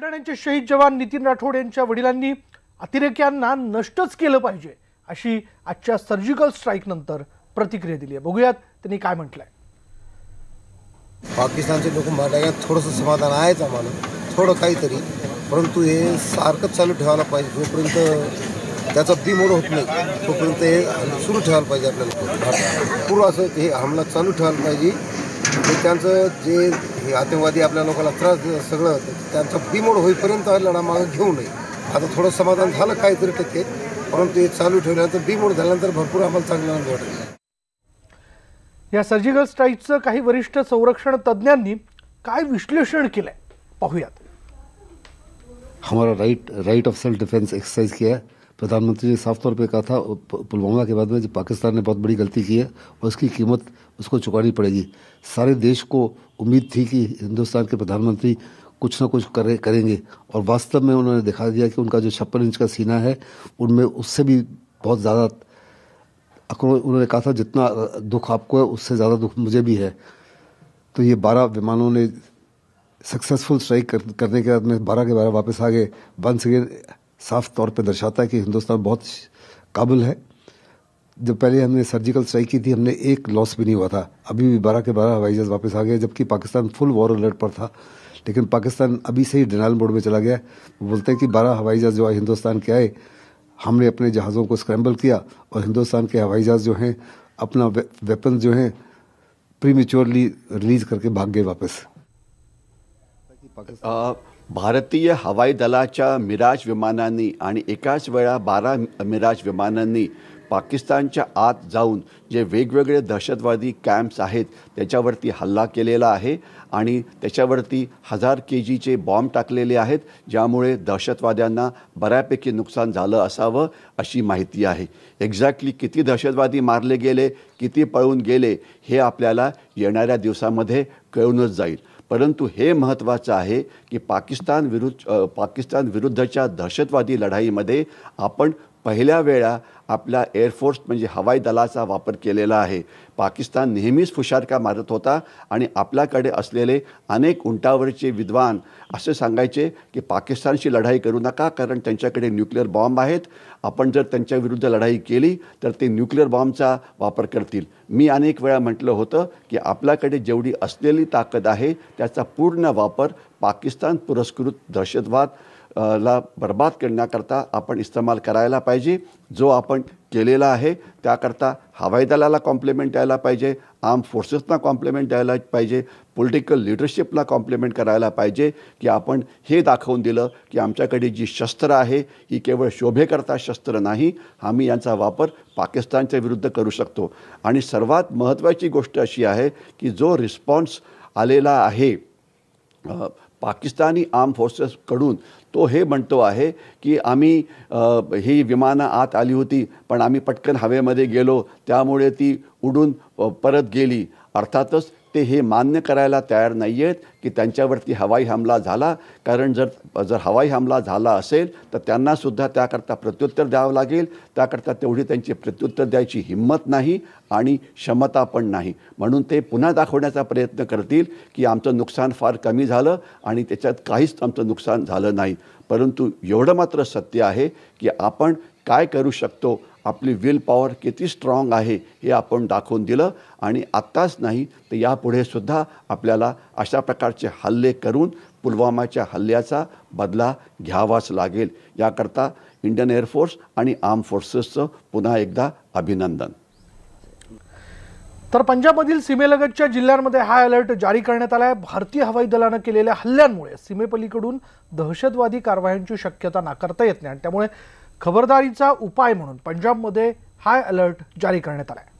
ठाण्याचे शहीद जवान नितीन राठोड यांच्या वडिलांनी अतिरेक्यांना नष्टच केलं पाहिजे अशी आजच्या सर्जिकल स्ट्राईक नंतर प्रतिक्रिया दिली आहे। बघूयात त्यांनी काय म्हटलंय। पाकिस्तानचे लोक मारल्यावर थोडंसं समाधान आहेच आम्हाला, थोडं काहीतरी, परंतु हे सारखंच चालू ठेवायला पाहिजे। जोपर्यंत त्याचा बिमोड होत नाही तोपर्यंत हे सुरू ठेवायला पाहिजे। आपल्याला पूर्ण असं हे हमला चालू ठेवायला पाहिजे। त्यांचं जे हे आतंकवादी आपल्या लोकांना त्रास सगळं त्यांचा बिमोड होईपर्यंत लढा मागे घेऊ नये। आता थोडं समाधान झालं काहीतरी टक्के, परंतु हे चालू ठेवल्यानंतर बिमोड झाल्यानंतर भरपूर आम्हाला चांगलं वाटेल। या सर्जिकल स्ट्राईकचं काही वरिष्ठ संरक्षण तज्ञांनी काय विश्लेषण केलंय पाहूयात। हमारा right of self defence exercise किया है। प्रधानमंत्री ने साफ तौर पे कहा था पुलवामा के बाद में पाकिस्तान ने बहुत बड़ी गलती की है और उसकी कीमत उसको चुकानी पड़ेगी। सारे देश को उम्मीद थी कि हिंदुस्तान के प्रधानमंत्री कुछ ना कुछ करेंगे और वास्तव में उन्होंने दिखा दिया कि उनका जो 56 इंच का सीना है उनमें उससे भी बहुत ज़्यादा, उन्होंने कहा था जितना दुख आपको है उससे ज़्यादा दुख मुझे भी है। तो ये 12 विमानों ने सक्सेसफुल स्ट्राइक करने के बाद में 12 के 12 वापस आ गए। वंस अगेन साफ तौर पे दर्शाता है कि हिंदुस्तान बहुत काबिल है। जब पहले हमने सर्जिकल स्ट्राइक की थी हमने एक लॉस भी नहीं हुआ था। अभी भी 12 के 12 हवाई जहाज वापस आ गए, जबकि पाकिस्तान फुल वॉर अलर्ट पर था। लेकिन पाकिस्तान अभी से ही डिनाइल मोड में चला गया। वो बोलते हैं कि 12 हवाई जहाज जो हिंदुस्तान के आए, हमने अपने जहाज़ों को स्क्रैम्बल किया और हिंदुस्तान के हवाई जहाज जो हैं अपना वेपन जो हैं प्रीमेच्योरली रिलीज करके भाग गए वापस। भारतीय हवाई दलाच्या मिराज विमानांनी आणि एकाच वेळा 12 मिराज विमानांनी पाकिस्तानच्या आत जाऊन जे वेगवेगळे दहशतवादी कॅम्प्स आहेत त्याच्यावरती हल्ला केलेला आहे आणि त्याच्यावरती 1000 केजीचे बॉम्ब टाकलेले आहेत, ज्यामुळे दहशतवाद्यांना बऱ्यापैकी नुकसान झालं असावं अशी माहिती आहे। एक्झॅक्टली किती दहशतवादी मारले गेले, किती पळून गेले हे आपल्याला येणाऱ्या दिवसामध्ये कळूनच जाईल। परंतु हे महत्त्वाचं आहे की पाकिस्तान विरुद्धच्या दहशतवादी लढाईमध्ये आपण पहिल्या वेळा आपला एअरफोर्स म्हणजे हवाई दलाचा वापर केलेला आहे। पाकिस्तान नेहमीच फुशारका मारत होता आणि आपल्याकडे असलेले अनेक उंटावरचे विद्वान असे सांगायचे की पाकिस्तानशी लढाई करू नका, कारण त्यांच्याकडे न्यूक्लिअर बॉम्ब आहेत। आपण जर त्यांच्या विरुद्ध लढाई केली तर ते न्यूक्लिअर बॉम्बचा वापर करतील। मी अनेक वेळा म्हटलं होतं की आपल्याकडे जेवढी असलेली ताकद आहे त्याचा पूर्ण वापर पाकिस्तान पुरस्कृत दहशतवाद ला बर्बाद करण्याकरता आपण इस्तेमाल करायला पाहिजे। जो आपण केलेला आहे त्याकरता हवाई दलाला कॉम्प्लिमेंट द्यायला पाहिजे, आर्म फोर्सेसना कॉम्प्लिमेंट द्यायला पाहिजे, पॉलिटिकल लीडरशिपला कॉम्प्लिमेंट करायला पाहिजे की आपण हे दाखवून दिलं की आमच्याकडे जी शस्त्र आहे ही केवळ शोभेकरता शस्त्र नाही, आम्ही यांचा वापर पाकिस्तानच्या विरुद्ध करू शकतो। आणि सर्वात महत्त्वाची गोष्ट अशी आहे की जो रिस्पॉन्स आलेला आहे पाकिस्तानी आर्म फोर्सेसकडून, तो हे म्हणतो आहे की आम्ही ही विमानं आत आली होती पण आम्ही पटकन हवेमध्ये गेलो त्यामुळे ती उडून परत गेली। अर्थातच ते हे मान्य करायला तयार नाही आहेत की त्यांच्यावरती हवाई हमला झाला, कारण जर हवाई हमला झाला असेल तर त्यांनासुद्धा त्याकरता प्रत्युत्तर द्यावं लागेल। त्याकरता तेवढी त्यांची प्रत्युत्तर द्यायची हिंमत नाही आणि क्षमता पण नाही, म्हणून ते पुन्हा दाखवण्याचा प्रयत्न करतील की आमचं नुकसान फार कमी झालं आणि त्याच्यात काहीच आमचं नुकसान झालं नाही। परंतु एवढं मात्र सत्य आहे की आपण काय करू शकतो, आपली विल पॉवर किती स्ट्रॉंग आहे हे आपण दाखवून दिलं आणि आत्ताच नाही तर यापुढे सुद्धा आपल्याला अशा प्रकारचे हल्ले करून पुलवामाच्या हल्ल्याचा बदला घ्यावाच लागेल। याकरता इंडियन एअरफोर्स आणि आर्म फोर्सेसचं पुन्हा एकदा अभिनंदन। तर पंजाबमधील सीमेलगतच्या जिल्ह्यांमध्ये हाय अलर्ट जारी करण्यात आला आहे। भारतीय हवाई दलाने केलेल्या हल्ल्यांमुळे सीमेपलीकडून दहशतवादी कारवायांची शक्यता नाकारता येत नाही आणि त्यामुळे खबरदारीचा उपाय म्हणून पंजाबमध्ये हाय अलर्ट जारी करण्यात आला आहे।